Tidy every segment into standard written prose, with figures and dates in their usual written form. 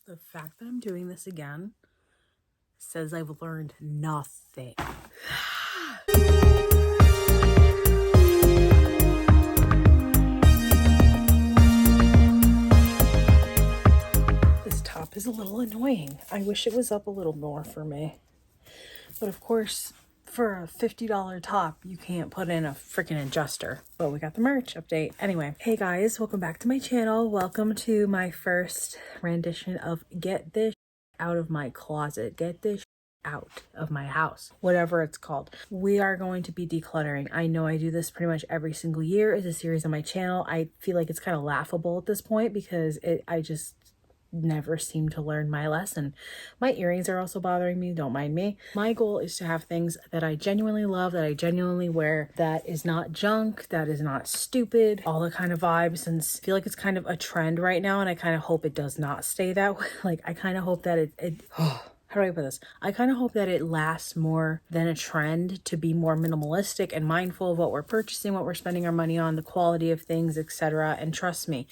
The fact that I'm doing this again says I've learned nothing. This top is a little annoying. I wish it was up a little more for me. But of course, for a $50 top, you can't put in a freaking adjuster. But we got the merch update. Anyway, hey guys, welcome back to my channel. Welcome to my first rendition of Get This Out of My Closet. Get This Out of My House. Whatever it's called. We are going to be decluttering. I know I do this pretty much every single year as a series on my channel. I feel like it's kind of laughable at this point because I just never seem to learn my lesson. My earrings are also bothering me, don't mind me. My goal is to have things that I genuinely love, that I genuinely wear, that is not junk, that is not stupid, all the kind of vibes. And I feel like it's kind of a trend right now, and I kind of hope it does not stay that way. Like, I kind of hope that how do I put this? I kind of hope that it lasts more than a trend, to be more minimalistic and mindful of what we're purchasing, what we're spending our money on, the quality of things, etc. And trust me,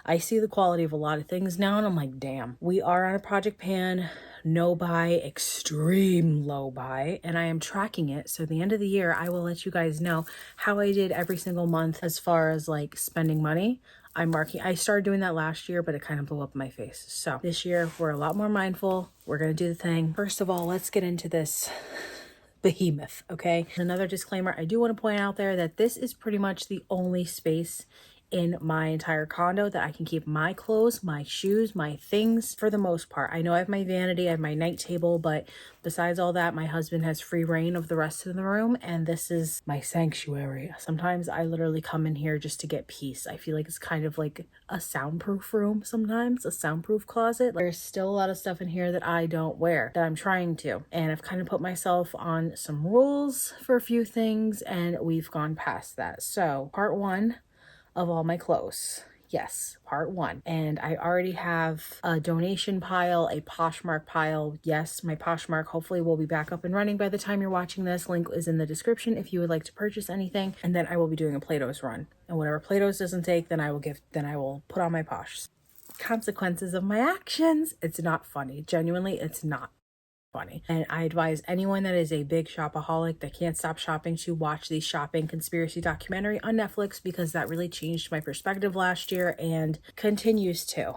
I see the quality of a lot of things now and I'm like, damn, we are on a project pan, no buy, extreme low buy, and I am tracking it. So at the end of the year, I will let you guys know how I did every single month as far as like spending money. I started doing that last year, but it kind of blew up in my face. So this year we're a lot more mindful. We're going to do the thing. First of all, let's get into this behemoth, okay? Another disclaimer, I do want to point out there that this is pretty much the only space in my entire condo that I can keep my clothes, my shoes, my things for the most part. I know I have my vanity, I have my night table, but besides all that, my husband has free reign of the rest of the room, and this is my sanctuary. Sometimes I literally come in here just to get peace. I feel like it's kind of like a soundproof room sometimes, a soundproof closet. There's still a lot of stuff in here that I don't wear, that I'm trying to, and I've kind of put myself on some rules for a few things, and we've gone past that. So part one of all my clothes. Yes, part one. And I already have a donation pile, a Poshmark pile. Yes, my Poshmark hopefully will be back up and running by the time you're watching this. Link is in the description if you would like to purchase anything. And then I will be doing a Plato's run. And whatever Plato's doesn't take, then I will put on my Posh. Consequences of my actions. It's not funny. Genuinely, it's not funny. And I advise anyone that is a big shopaholic that can't stop shopping to watch the shopping conspiracy documentary on Netflix, because that really changed my perspective last year and continues to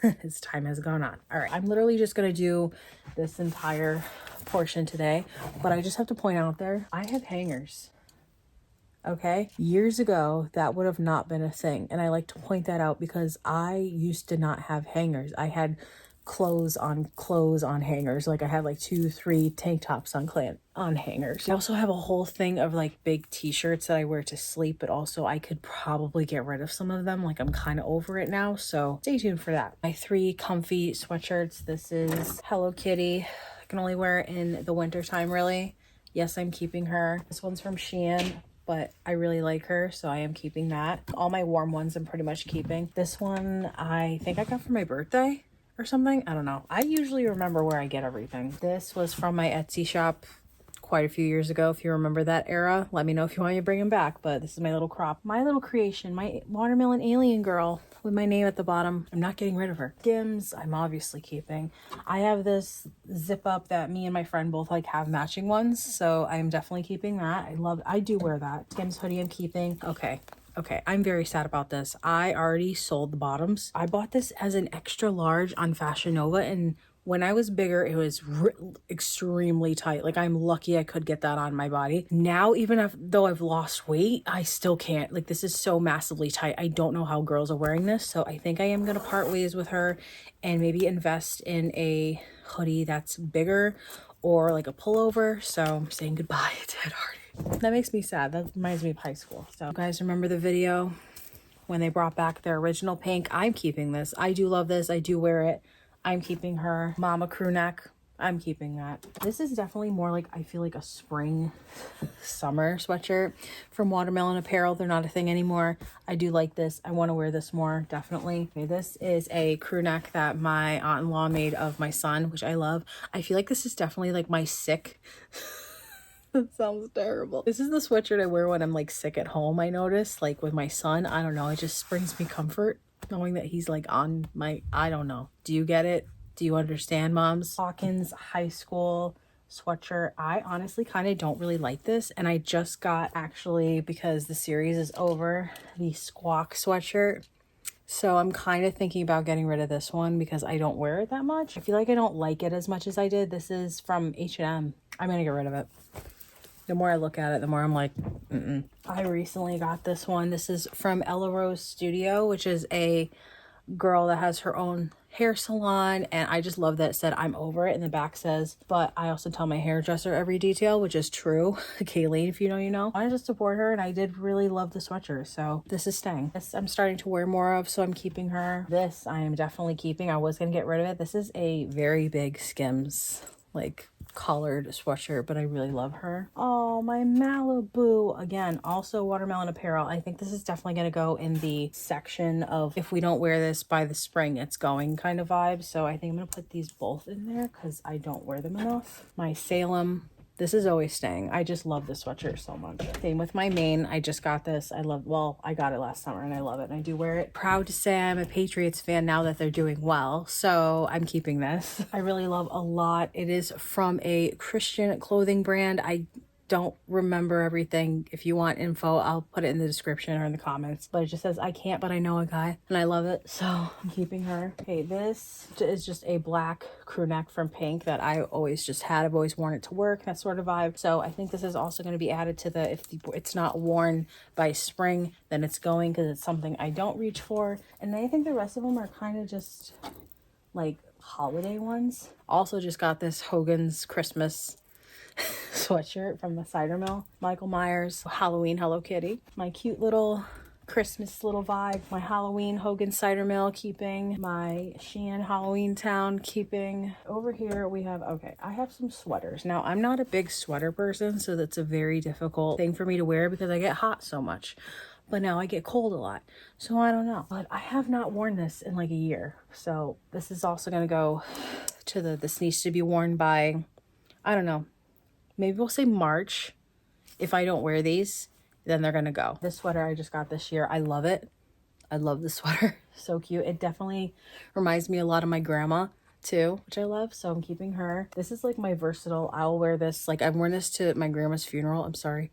as time has gone on. All right, I'm literally just gonna do this entire portion today, but I just have to point out there, I have hangers. Okay, years ago that would have not been a thing, and I like to point that out because I used to not have hangers. I had clothes on hangers. Like I had like 2-3 tank tops on hangers. I also have a whole thing of like big t-shirts that I wear to sleep, but also I could probably get rid of some of them. Like I'm kind of over it now, so stay tuned for that. My 3 comfy sweatshirts. This is Hello Kitty. I can only wear it in the winter time, really. Yes, I'm keeping her. This one's from Shein, but I really like her, so I am keeping that. All my warm ones I'm pretty much keeping. This one I think I got for my birthday or something. I don't know. I usually remember where I get everything. This was from my Etsy shop quite a few years ago. If you remember that era, let me know if you want me to bring them back. But this is my little crop, my little creation, my watermelon alien girl with my name at the bottom. I'm not getting rid of her. Skims, I'm obviously keeping. I have this zip up that me and my friend both like have matching ones, so I'm definitely keeping that. I do wear that. Skims hoodie I'm keeping. Okay, I'm very sad about this. I already sold the bottoms. I bought this as an extra large on Fashion Nova, and when I was bigger, it was extremely tight. Like I'm lucky I could get that on my body. Now, even though I've lost weight, I still can't. Like this is so massively tight. I don't know how girls are wearing this. So I think I am going to part ways with her and maybe invest in a hoodie that's bigger or like a pullover. So I'm saying goodbye to Ed Hardy. That makes me sad. That reminds me of high school. So you guys remember the video when they brought back their original pink? I'm keeping this. I do love this. I do wear it. I'm keeping her. Mama crew neck. I'm keeping that. This is definitely more like, I feel like a spring summer sweatshirt from Watermelon Apparel. They're not a thing anymore. I do like this. I want to wear this more, definitely. Okay, this is a crew neck that my aunt-in-law made of my son, which I love. I feel like this is definitely like my sick that sounds terrible. This is the sweatshirt I wear when I'm like sick at home, I notice, like with my son. I don't know, it just brings me comfort. knowing that he's like on my, I don't know. Do you get it? Do you understand, moms? Hawkins high school sweatshirt. I honestly kind of don't really like this, and I just got, actually, because the series is over, the Squawk sweatshirt. So I'm kind of thinking about getting rid of this one because I don't wear it that much. I feel like I don't like it as much as I did. This is from H&M. I'm gonna get rid of it. The more I look at it, the more I'm like, I recently got this one. This is from Ella Rose Studio, which is a girl that has her own hair salon, and I just love that it said I'm over it, and the back says, but I also tell my hairdresser every detail, which is true. Kayleen, if you know, you know. I wanted to support her, and I did really love the sweatshirt, so this is staying. This I'm starting to wear more of, so I'm keeping her. This I am definitely keeping. I was gonna get rid of it. This is a very big Skims like collared sweatshirt, but I really love her. Oh, my Malibu. Again, also watermelon apparel. I think this is definitely going to go in the section of if we don't wear this by the spring, it's going kind of vibe. So I think I'm going to put these both in there because I don't wear them enough. My Salem. This is always staying. I just love this sweatshirt so much. Same with my Maine. I just got this. I love, well, I got it last summer and I love it. And I do wear it. Proud to say I'm a Patriots fan now that they're doing well. So I'm keeping this. I really love a lot. It is from a Christian clothing brand. I don't remember everything. If you want info, I'll put it in the description or in the comments. But it just says, I can't, but I know a guy. And I love it. So I'm keeping her. Okay, this is just a black crew neck from Pink that I always just had. I've always worn it to work, that sort of vibe. So I think this is also going to be added to the, if it's not worn by spring, then it's going, because it's something I don't reach for. And I think the rest of them are kind of just like holiday ones. Also just got this Hogan's Christmas sweatshirt from the cider mill. Michael Myers Halloween Hello Kitty. My cute little Christmas little vibe. My Halloween Hogan cider mill, keeping. My Shein Halloween Town, keeping. Over here we have, okay, I have some sweaters. Now I'm not a big sweater person, so that's a very difficult thing for me to wear because I get hot so much. But now I get cold a lot, so I don't know. But I have not worn this in like a year, so this is also gonna go to the, this needs to be worn by, I don't know, maybe we'll say March. If I don't wear these, then they're gonna go. This sweater I just got this year. I love it. I love the sweater. So cute. It definitely reminds me a lot of my grandma too, which I love. So I'm keeping her. This is like my versatile. I'll wear this. Like I've worn this to my grandma's funeral. I'm sorry.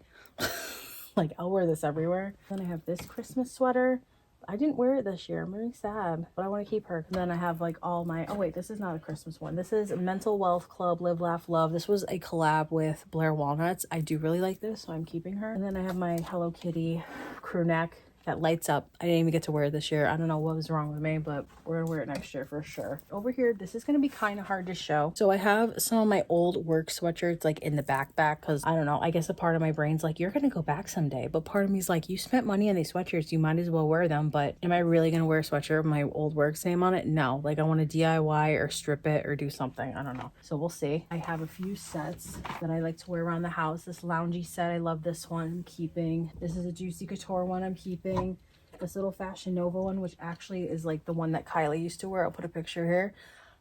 Like I'll wear this everywhere. Then I have this Christmas sweater. I didn't wear it this year. I'm really sad, but I want to keep her. And then I have like all my, oh wait, this is not a Christmas one. This is Mental Wealth Club, Live, Laugh, Love. This was a collab with Blair Walnuts. I do really like this, so I'm keeping her. And then I have my Hello Kitty crew neck that lights up. I didn't even get to wear it this year. I don't know what was wrong with me, but we're gonna wear it next year for sure. Over here, this is gonna be kind of hard to show. So I have some of my old work sweatshirts like in the backpack because I don't know, I guess a part of my brain's like, you're gonna go back someday. But part of me's like, you spent money on these sweatshirts, you might as well wear them. But am I really gonna wear a sweatshirt with my old work's name on it? No, like I want to DIY or strip it or do something. I don't know. So we'll see. I have a few sets that I like to wear around the house. This loungy set, I love this one. I'm keeping. This is a Juicy Couture one I'm keeping. This little Fashion Nova one, which actually is like the one that Kylie used to wear. I'll put a picture here.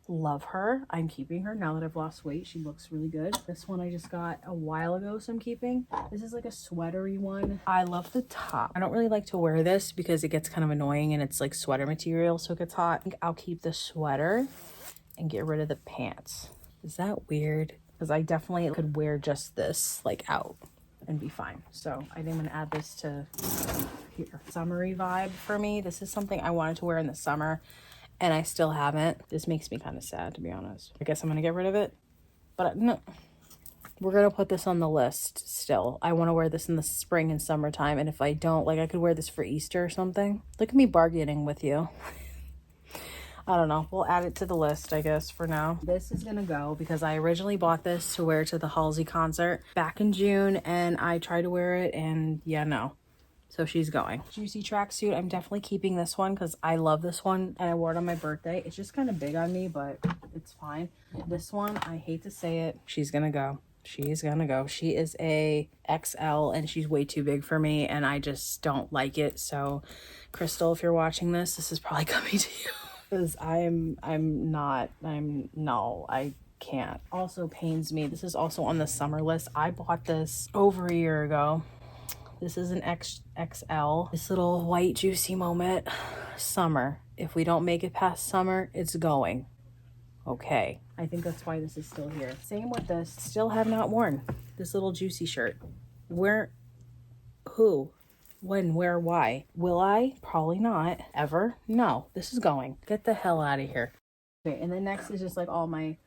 Love her. I'm keeping her now that I've lost weight. She looks really good. This one I just got a while ago, so I'm keeping. This is like a sweatery one. I love the top. I don't really like to wear this because it gets kind of annoying and it's like sweater material, so it gets hot. I think I'll keep the sweater and get rid of the pants. Is that weird? Because I definitely could wear just this like out and be fine. So I think I'm gonna add this to here. Summery vibe for me. This is something I wanted to wear in the summer and I still haven't. This makes me kind of sad, to be honest. I guess I'm gonna get rid of it, but no, we're gonna put this on the list still. I want to wear this in the spring and summertime, and if I don't, like I could wear this for Easter or something. Look at me bargaining with you. I don't know. We'll add it to the list, I guess, for now. This is gonna go because I originally bought this to wear to the Halsey concert back in June, and I tried to wear it, and yeah, no. So she's going. Juicy tracksuit. I'm definitely keeping this one because I love this one, and I wore it on my birthday. It's just kind of big on me, but it's fine. This one, I hate to say it, she's gonna go. She's gonna go. She is a XL, and she's way too big for me, and I just don't like it. So, Crystal, if you're watching this, this is probably coming to you. Because I can't. Also pains me. This is also on the summer list. I bought this over a year ago. This is an XL. This little white juicy moment. Summer. If we don't make it past summer, it's going. Okay. I think that's why this is still here. Same with this. Still have not worn this little juicy shirt. Where, who, when, where, why? Will I? Probably not. Ever? No. This is going. Get the hell out of here. Okay, and then next is just like all my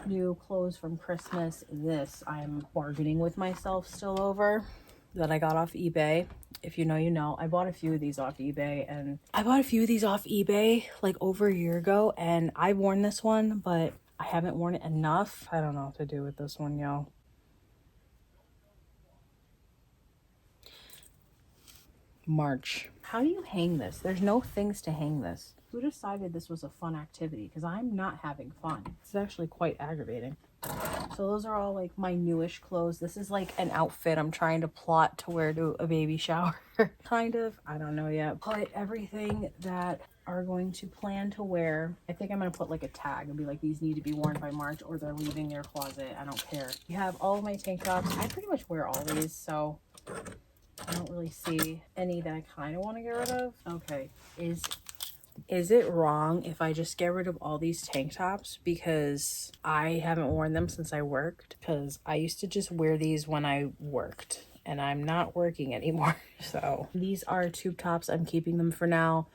new clothes from Christmas. This I'm bargaining with myself still over, that I got off eBay. If you know, you know. I bought a few of these off eBay, and I bought a few of these off eBay like over a year ago, and I've worn this one, but I haven't worn it enough. I don't know what to do with this one, y'all. March. How do you hang this? There's no things to hang this. Who decided this was a fun activity? Because I'm not having fun. It's actually quite aggravating. So those are all like my newish clothes. This is like an outfit I'm trying to plot to wear to a baby shower. Kind of. I don't know yet. Put everything that are going to plan to wear. I think I'm going to put like a tag and be like, these need to be worn by March or they're leaving your closet. I don't care. You have all of my tank tops. I pretty much wear all these, so I don't really see any that I kind of want to get rid of. Okay. Is it wrong if I just get rid of all these tank tops because I haven't worn them since I worked? Because I used to just wear these when I worked and I'm not working anymore. So these are tube tops. I'm keeping them for now.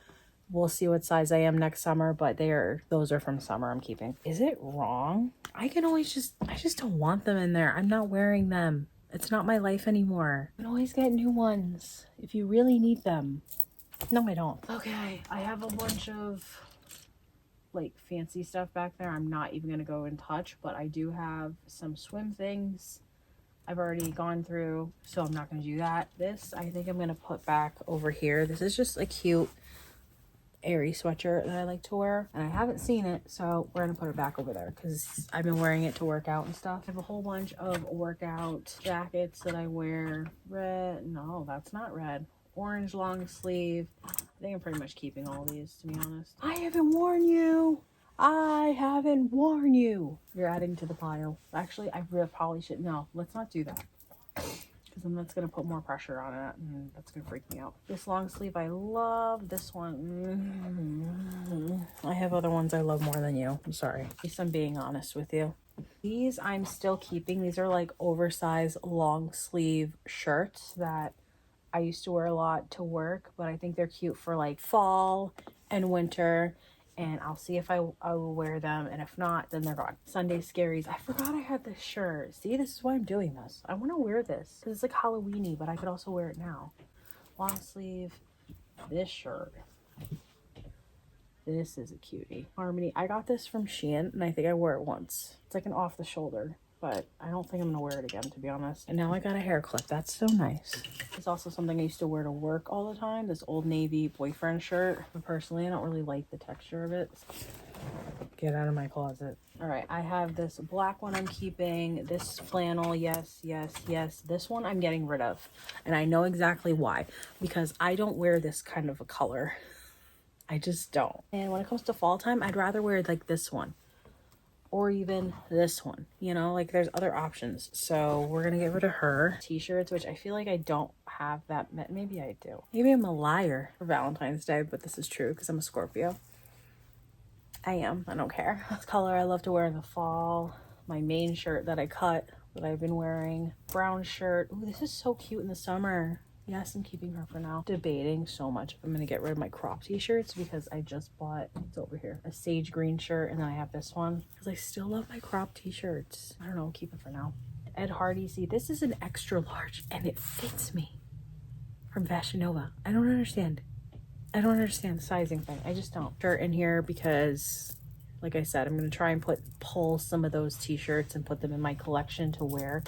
We'll see what size I am next summer, but those are from summer I'm keeping. Is it wrong? I just don't want them in there. I'm not wearing them. It's not my life anymore. You can always get new ones if you really need them. No, I don't. Okay, I have a bunch of like fancy stuff back there. I'm not even gonna go and touch, but I do have some swim things I've already gone through, so I'm not gonna do that. This I think I'm gonna put back over here. This is just a cute airy sweatshirt that I like to wear, and I haven't seen it, so we're gonna put it back over there because I've been wearing it to work out and stuff. I have a whole bunch of workout jackets that I wear. Red, no, that's not red. Orange long sleeve. I think I'm pretty much keeping all these, to be honest. I haven't worn you. I haven't worn you. You're adding to the pile. Actually, I really probably should. No, let's not do that. Because then that's going to put more pressure on it. And that's going to freak me out. This long sleeve, I love. This one. I have other ones I love more than you. I'm sorry. At least I'm being honest with you. These I'm still keeping. These are like oversized long sleeve shirts that I used to wear a lot to work, but I think they're cute for like fall and winter, and I'll see if I will wear them, and if not, then they're gone. Sunday Scaries. I forgot I had this shirt. See, this is why I'm doing this. I want to wear this because it's like Halloween-y, but I could also wear it now. Long sleeve. This shirt. This is a cutie. Harmony. I got this from Shein, and I think I wore it once. It's like an off the shoulder, but I don't think I'm gonna wear it again, to be honest. And now I got a hair clip. That's so nice. It's also something I used to wear to work all the time. This Old Navy boyfriend shirt. But personally, I don't really like the texture of it. Get out of my closet. All right, I have this black one I'm keeping. This flannel, yes, yes, yes. This one I'm getting rid of. And I know exactly why. Because I don't wear this kind of a color. I just don't. And when it comes to fall time, I'd rather wear like this one. Or even this one, you know, like there's other options. So we're gonna get rid of her. T-shirts, which I feel like I don't have that. Maybe I do. Maybe I'm a liar for Valentine's Day, but this is true because I'm a Scorpio. I am. I don't care. This color I love to wear in the fall. My main shirt that I cut that I've been wearing. Brown shirt. Ooh, this is so cute in the summer. Yes, I'm keeping her for now. Debating so much if I'm gonna get rid of my crop t-shirts because I just bought, it's over here, a sage green shirt, and then I have this one because I still love my crop t-shirts. I don't know, keep it for now. Ed Hardy, see, this is an extra large and it fits me from Fashion Nova. I don't understand. I don't understand the sizing thing. I just don't. Shirt in here because, like I said, I'm gonna try and pull some of those t-shirts and put them in my collection to wear.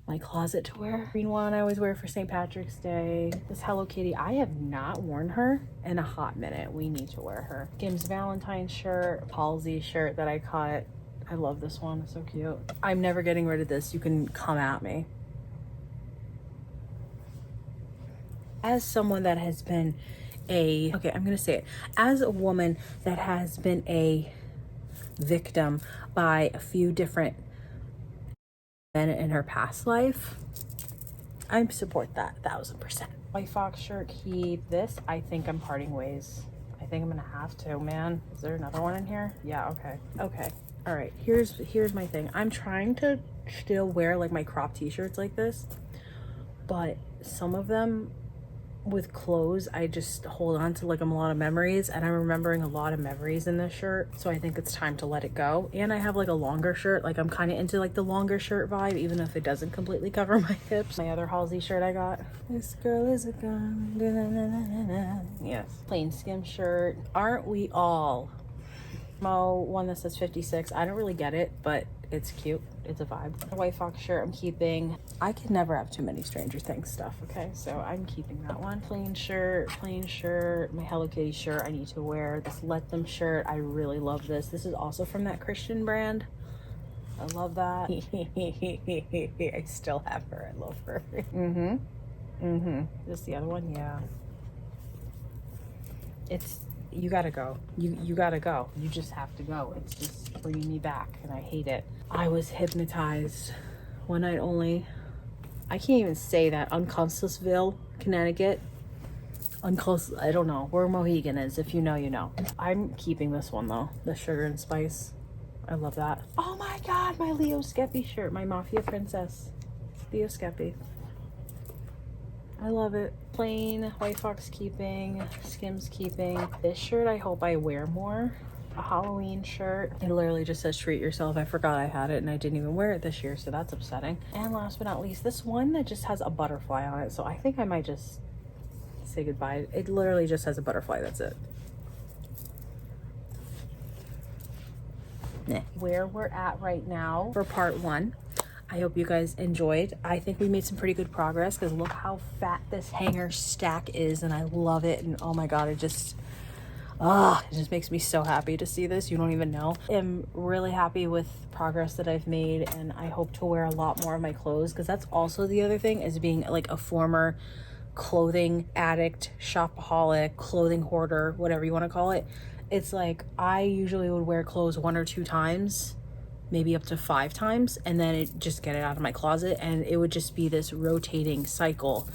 My closet to wear. Green one I always wear for St. Patrick's Day. This Hello Kitty, I have not worn her in a hot minute. We need to wear her. Kim's Valentine's shirt, Halsey shirt that I cut. I love this one, it's so cute. I'm never getting rid of this. You can come at me. As someone that has been okay, I'm gonna say it. As a woman that has been a victim by a few different men in her past life, I support that 1000%. White fox shirt, keep this. I think I'm parting ways. I think I'm gonna have to, man. Is there another one in here? Yeah, okay. Okay. All right, here's my thing. I'm trying to still wear like my crop t-shirts like this, but some of them with clothes, I just hold on to like a lot of memories, and I'm remembering a lot of memories in this shirt, so I think it's time to let it go. And I have like a longer shirt, like I'm kind of into like the longer shirt vibe, even if it doesn't completely cover my hips. My other Halsey shirt I got, this girl is a gun, da, na, na, na, na. Yes, plain skim shirt. Aren't we all? One that says 56. I don't really get it, but it's cute. It's a vibe. The white fox shirt I'm keeping. I can never have too many Stranger Things stuff, okay? So I'm keeping that one. Plain shirt, my Hello Kitty shirt I need to wear. This Let Them shirt, I really love this. This is also from that Christian brand. I love that. I still have her. I love her. This is the other one, yeah. You gotta go. You gotta go. You just have to go. It's just bringing me back, and I hate it. I was hypnotized one night only. I can't even say that. Unconsciousville, Connecticut. I don't know where Mohegan is. If you know, you know. I'm keeping this one though. The sugar and spice. I love that. Oh my God, my Leo Skeppy shirt. My Mafia Princess. Leo Skeppy. I love it. Plain, white fox keeping, Skims keeping. This shirt I hope I wear more. A Halloween shirt. It literally just says treat yourself. I forgot I had it and I didn't even wear it this year, so that's upsetting. And last but not least, this one that just has a butterfly on it, so I think I might just say goodbye. It literally just has a butterfly, that's it. Where we're at right now for part 1. I hope you guys enjoyed. I think we made some pretty good progress, because look how fat this hanger stack is, and I love it. And oh my God, it just makes me so happy to see this. You don't even know. I'm really happy with progress that I've made, and I hope to wear a lot more of my clothes, because that's also the other thing, is being like a former clothing addict, shopaholic, clothing hoarder, whatever you want to call it. It's like I usually would wear clothes 1 or 2 times, maybe up to 5 times, and then just get it out of my closet, and it would just be this rotating cycle.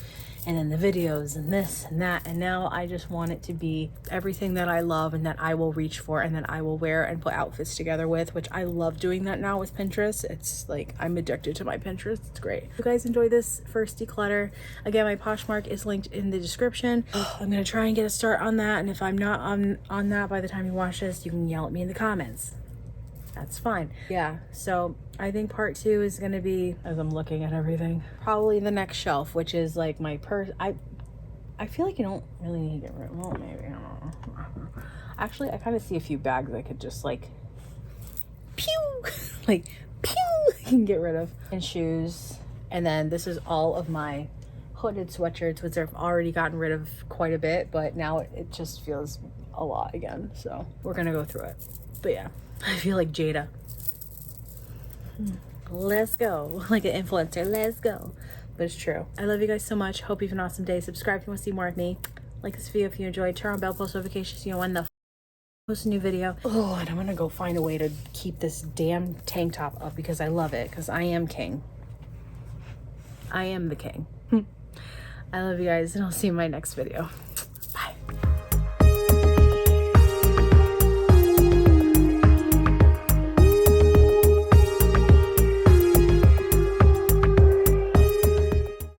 And then the videos and this and that, and now I just want it to be everything that I love and that I will reach for and that I will wear and put outfits together with, which I love doing that now with Pinterest. It's like I'm addicted to my Pinterest. It's great. If you guys enjoy this first declutter, again, my Poshmark is linked in the description. I'm gonna try and get a start on that, and if I'm not on that by the time you watch this, you can yell at me in the comments. That's fine. Yeah, so I think part 2 is gonna be, as I'm looking at everything, probably the next shelf, which is like my purse. I feel like you don't really need to get rid of, well, maybe, I don't know. Actually, I kind of see a few bags I could just like pew like pew and get rid of. And shoes. And then this is all of my hooded sweatshirts, which I've already gotten rid of quite a bit, but now it just feels a lot again, so we're gonna go through it. But yeah, I feel like Jada. Let's go. Like an influencer. Let's go. But it's true. I love you guys so much. Hope you have an awesome day. Subscribe if you want to see more of me. Like this video if you enjoyed. Turn on bell post notifications so you know when the post a new video. Oh, and I'm gonna go find a way to keep this damn tank top up, because I love it, because I am king. I am the king. I love you guys, and I'll see you in my next video.